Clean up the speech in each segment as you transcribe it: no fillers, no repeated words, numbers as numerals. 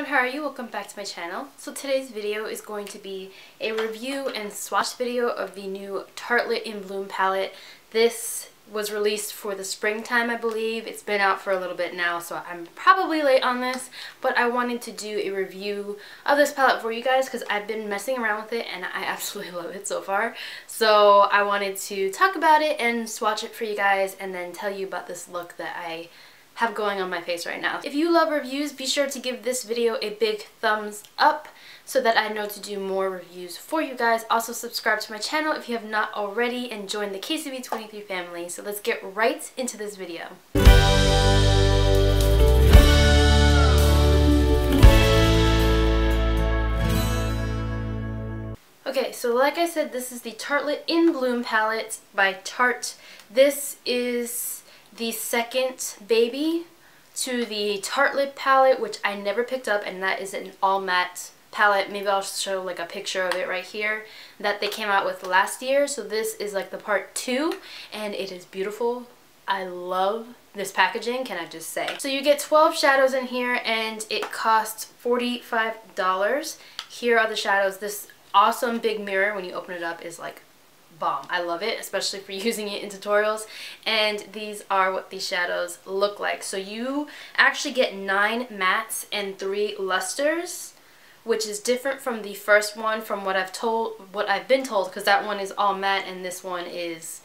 everyone, how are you? Welcome back to my channel. So today's video is going to be a review and swatch video of the new Tartelette in Bloom palette. This was released for the springtime, I believe. It's been out for a little bit now, so I'm probably late on this, but I wanted to do a review of this palette for you guys because I've been messing around with it and I absolutely love it so far. So I wanted to talk about it and swatch it for you guys and then tell you about this look that I have going on my face right now. If you love reviews, be sure to give this video a big thumbs up so that I know to do more reviews for you guys. Also subscribe to my channel if you have not already and join the CaseyVee 23 family. So let's get right into this video. Okay, so like I said, this is the Tartelette in Bloom palette by Tarte. This is the second baby to the Tartelette palette, which I never picked up, and that is an all matte palette. Maybe I'll show like a picture of it right here that they came out with last year. So this is like the part 2 and it is beautiful. I love this packaging, can I just say. So you get 12 shadows in here and it costs $45. Here are the shadows. This awesome big mirror, when you open it up, is like bomb. I love it, especially for using it in tutorials. And these are what these shadows look like. So you actually get 9 mattes and 3 lusters, which is different from the first one, from what I've been told, because that one is all matte and this one is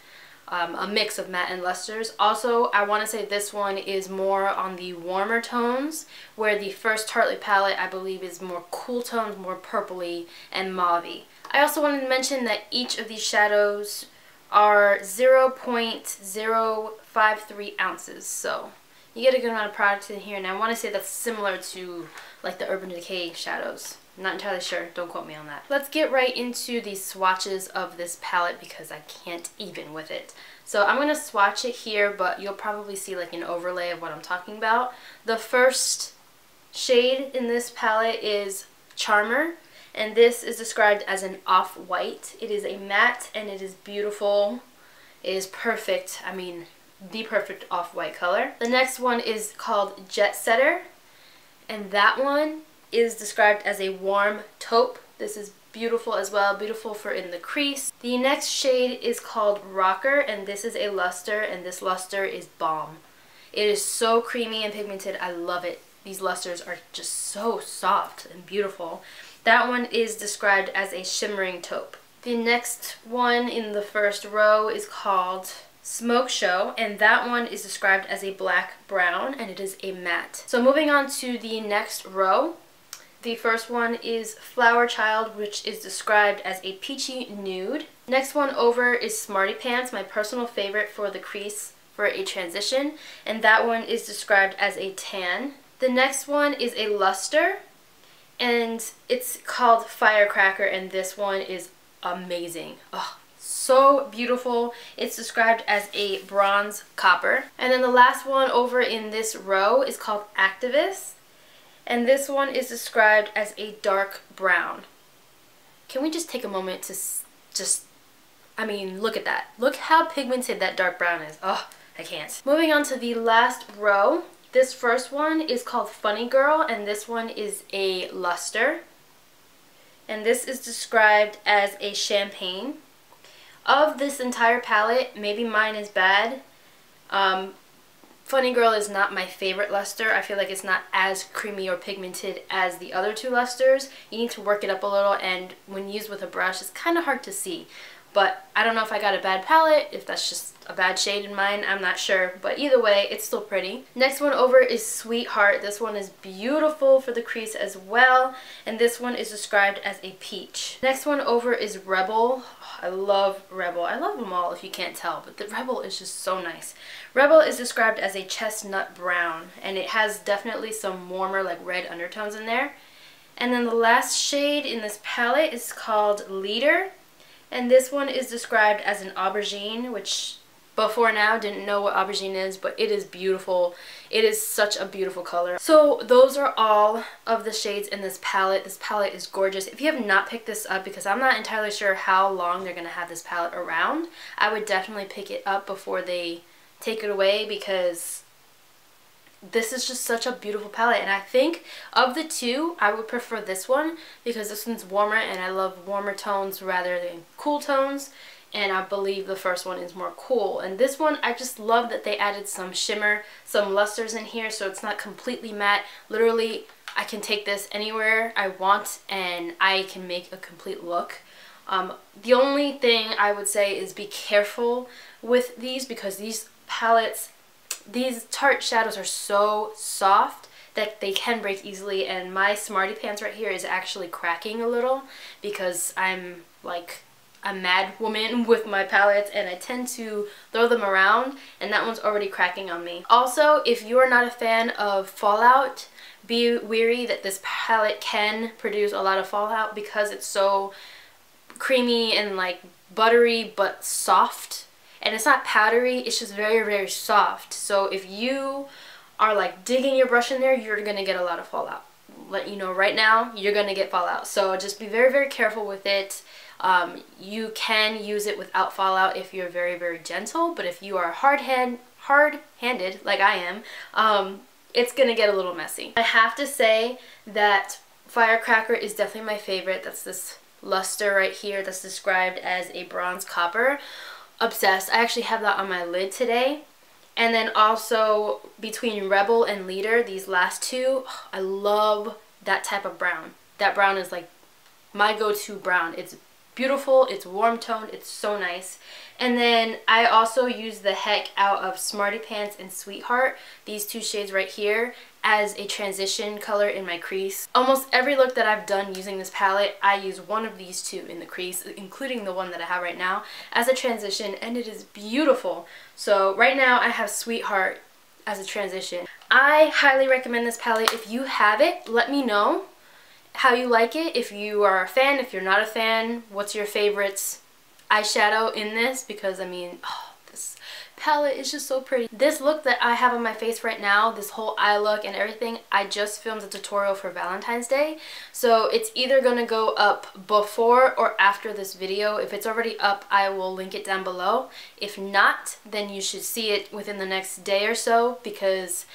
a mix of matte and lusters. Also, I want to say this one is more on the warmer tones, where the first Tartelette palette, I believe, is more cool tones, more purpley and mauvey. I also wanted to mention that each of these shadows are 0.053 ounces, so you get a good amount of product in here, and I want to say that's similar to like the Urban Decay shadows. I'm not entirely sure, don't quote me on that. Let's get right into the swatches of this palette because I can't even with it. So I'm going to swatch it here, but you'll probably see like an overlay of what I'm talking about. The first shade in this palette is Charmer, and this is described as an off-white. It is a matte and it is beautiful. It is perfect. I mean, the perfect off-white color. The next one is called Jet Setter, and that one is described as a warm taupe. This is beautiful as well, beautiful for in the crease. The next shade is called Rocker, and this is a luster, and this luster is bomb. It is so creamy and pigmented. I love it. These lusters are just so soft and beautiful. That one is described as a shimmering taupe. The next one in the first row is called Smoke Show, and that one is described as a black brown, and it is a matte. So moving on to the next row, the first one is Flower Child, which is described as a peachy nude. Next one over is Smarty Pants, my personal favorite for the crease for a transition, and that one is described as a tan. The next one is a luster, and it's called Firecracker, and this one is amazing. Oh, so beautiful. It's described as a bronze copper. And then the last one over in this row is called Activist, and this one is described as a dark brown. Can we just take a moment to I mean, look at that. Look how pigmented that dark brown is. Oh, I can't. Moving on to the last row. This first one is called Funny Girl, and this one is a luster. And this is described as a champagne. Of this entire palette, maybe mine is bad. Funny Girl is not my favorite luster. I feel like it's not as creamy or pigmented as the other 2 lusters. You need to work it up a little, and when used with a brush, it's kind of hard to see. But I don't know if I got a bad palette, if that's just a bad shade in mine, I'm not sure. But either way, it's still pretty. Next one over is Sweetheart. This one is beautiful for the crease as well. And this one is described as a peach. Next one over is Rebel. Oh, I love Rebel. I love them all if you can't tell, but the Rebel is just so nice. Rebel is described as a chestnut brown, and it has definitely some warmer like red undertones in there. And then the last shade in this palette is called Leader. And this one is described as an aubergine, which before now didn't know what aubergine is, but it is beautiful. It is such a beautiful color. So those are all of the shades in this palette. This palette is gorgeous. If you have not picked this up, because I'm not entirely sure how long they're going to have this palette around, I would definitely pick it up before they take it away, because this is just such a beautiful palette, and I think of the two I would prefer this one because this one's warmer and I love warmer tones rather than cool tones, and I believe the first one is more cool. And this one, I just love that they added some shimmer, some lusters in here, so it's not completely matte. Literally, I can take this anywhere I want and I can make a complete look. The only thing I would say is be careful with these because these palettes, these Tarte shadows are so soft that they can break easily, and my Smarty Pants right here is actually cracking a little because I'm like a mad woman with my palettes and I tend to throw them around, and that one's already cracking on me. Also, if you are not a fan of fallout, be wary that this palette can produce a lot of fallout because it's so creamy and like buttery but soft. And it's not powdery, it's just very, very soft. So if you are like digging your brush in there, you're going to get a lot of fallout. Let you know right now, you're going to get fallout. So just be very, very careful with it. You can use it without fallout if you're very, very gentle. But if you are hard-handed like I am, it's going to get a little messy. I have to say that Firecracker is definitely my favorite. That's this luster right here that's described as a bronze copper. Obsessed. I actually have that on my lid today. And then also between Rebel and Leader, these last two, I love that type of brown. That brown is like my go-to brown. It's beautiful, it's warm toned, it's so nice. And then I also use the heck out of Smarty Pants and Sweetheart, these two shades right here, as a transition color in my crease. Almost every look that I've done using this palette, I use one of these two in the crease, including the one that I have right now, as a transition, and it is beautiful. So right now I have Sweetheart as a transition. I highly recommend this palette. If you have it, let me know how you like it. If you are a fan, if you're not a fan, what's your favorites eyeshadow in this? Because I mean, oh, this palette is just so pretty. This look that I have on my face right now, this whole eye look and everything, I just filmed a tutorial for Valentine's Day. So it's either going to go up before or after this video. If it's already up, I will link it down below. If not, then you should see it within the next day or so because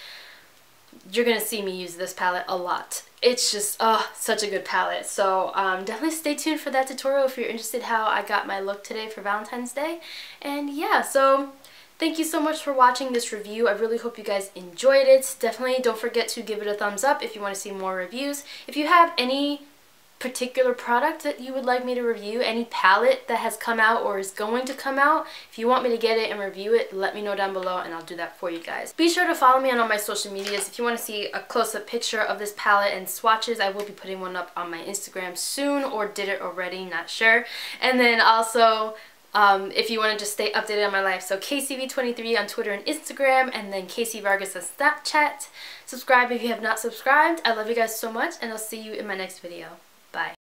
you're going to see me use this palette a lot. It's just, such a good palette. So definitely stay tuned for that tutorial if you're interested how I got my look today for Valentine's Day. And yeah, so thank you so much for watching this review. I really hope you guys enjoyed it. Definitely don't forget to give it a thumbs up if you want to see more reviews. If you have any particular product that you would like me to review, any palette that has come out or is going to come out, if you want me to get it and review it, let me know down below and I'll do that for you guys. Be sure to follow me on all my social medias. If you want to see a close-up picture of this palette and swatches, I will be putting one up on my Instagram soon, or did it already, not sure. And then also if you want to just stay updated on my life, so CaseyVee23 on Twitter and Instagram, and then Casey Vargas on Snapchat. Subscribe if you have not subscribed. I love you guys so much, and I'll see you in my next video. Bye.